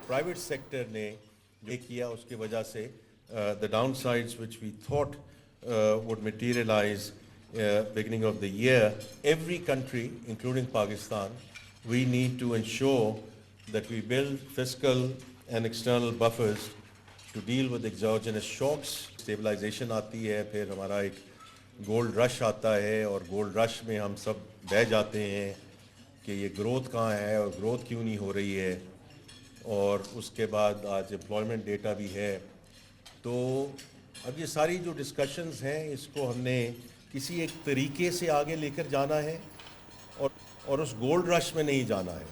Private sector نے جو کیا اس کی وجہ سے the downsides which we thought would materialize beginning of the year, every country, including Pakistan, we need to ensure that we build fiscal and external buffers to deal with exogenous shocks. Stabilization آتی ہے, پھر ہمارا ایک gold رش آتا ہے, اور gold رش میں ہم سب بہہ جاتے ہیں کہ یہ گروتھ کہاں ہے اور گروتھ کیوں نہیں ہو رہی ہے. اور اس کے بعد آج امپلائمنٹ ڈیٹا بھی ہے. تو اب یہ ساری جو ڈسکشنز ہیں اس کو ہم نے کسی ایک طریقے سے آگے لے کر جانا ہے, اور اس گولڈ رش میں نہیں جانا ہے.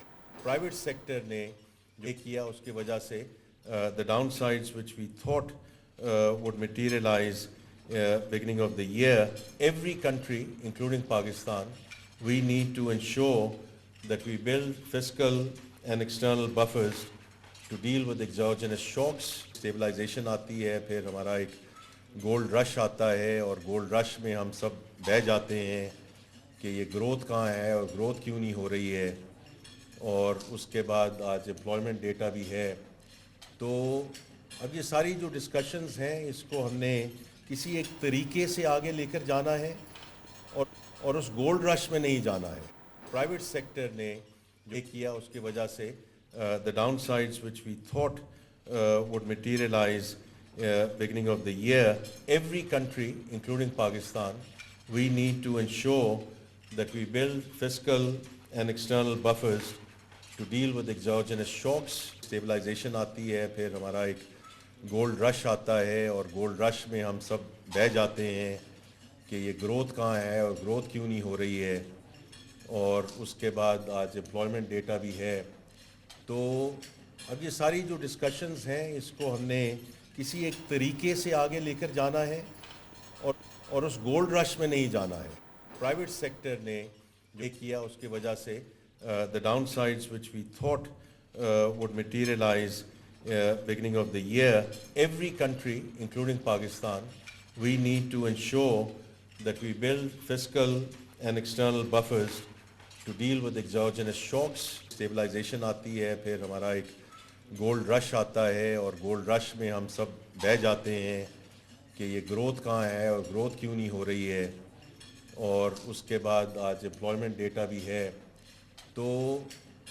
پرائیویٹ سیکٹر نے جو کیا اس کی وجہ سے the downsides which we thought would materialize beginning of the year, every country, including Pakistan, we need to ensure that we build fiscal and external buffers to deal with exogenous shocks. Stabilization آتی ہے, پھر ہمارا ایک gold رش آتا ہے, اور gold رش میں ہم سب بہہ جاتے ہیں کہ یہ گروتھ کہاں ہے اور گروتھ کیوں نہیں ہو رہی ہے. اور اس کے بعد آج امپلائمنٹ ڈیٹا بھی ہے. تو اب یہ ساری جو ڈسکشنز ہیں اس کو ہم نے کسی ایک طریقے سے آگے لے کر جانا ہے, اور اس گولڈ رش میں نہیں جانا ہے. پرائیویٹ سیکٹر نے جو کیا اس کی وجہ سے the downsides which we thought would materialize beginning of the year, every country, including Pakistan, we need to ensure that we build fiscal and external buffers to deal with exogenous shocks. Stabilization آتی ہے, پھر ہمارا ایک gold رش آتا ہے, اور gold رش میں ہم سب بہہ جاتے ہیں کہ یہ گروتھ کہاں ہے اور گروتھ کیوں نہیں ہو رہی ہے. اور اس کے بعد آج امپلائمنٹ ڈیٹا بھی ہے. تو اب یہ ساری جو ڈسکشنز ہیں اس کو ہم نے کسی ایک طریقے سے آگے لے کر جانا ہے, اور اس گولڈ رش میں نہیں جانا ہے. پرائیویٹ سیکٹر نے جو کیا اس کی وجہ سے the downsides which we thought would materialize beginning of the year, every country, including Pakistan, we need to ensure that we build fiscal and external buffers to deal with exogenous shocks. Stabilization آتی ہے, پھر ہمارا ایک gold رش آتا ہے, اور gold رش میں ہم سب بہہ جاتے ہیں کہ یہ گروتھ کہاں ہے اور گروتھ کیوں نہیں ہو رہی ہے. اور اس کے بعد آج امپلائمنٹ ڈیٹا بھی ہے. تو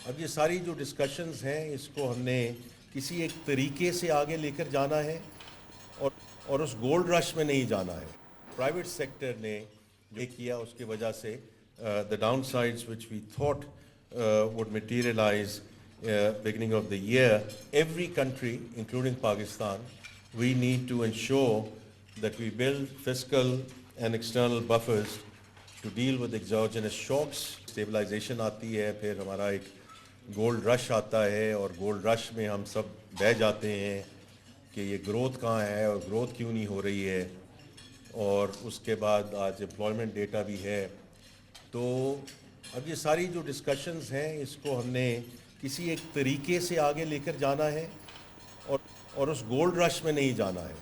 اب یہ ساری جو ڈسکشنز ہیں اس کو ہم نے کسی ایک طریقے سے آگے لے کر جانا ہے, اور اس گولڈ رش میں نہیں جانا ہے. پرائیویٹ سیکٹر نے جو کیا اس کی وجہ سے the downsides which we thought would materialize beginning of the year, every country, including Pakistan, we need to ensure that we build fiscal and external buffers to deal with exogenous shocks. Stabilization آتی ہے, پھر ہمارا ایک gold رش آتا ہے, اور gold رش میں ہم سب بہہ جاتے ہیں کہ یہ گروتھ کہاں ہے اور گروتھ کیوں نہیں ہو رہی ہے. اور اس کے بعد آج امپلائمنٹ ڈیٹا بھی ہے. تو اب یہ ساری جو ڈسکشنز ہیں اس کو ہم نے کسی ایک طریقے سے آگے لے کر جانا ہے, اور اس گولڈ رش میں نہیں جانا ہے.